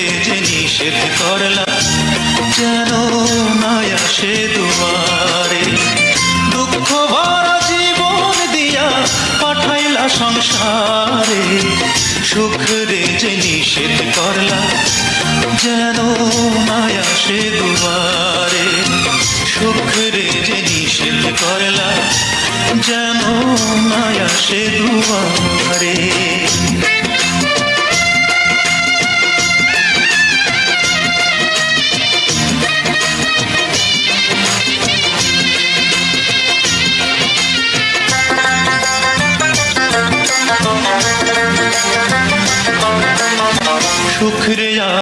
রে যে নিষেধ করলা যেন না আসে দুয়ারে। দুঃখ ভরা জীবন দিয়া পাঠাইলা সংসারে, সুখ রে যে নিষেধ করলা যেন না আসে দুয়ারে। সুখ রে যে নিষেধ করলা যেন না আসে দুয়ারে।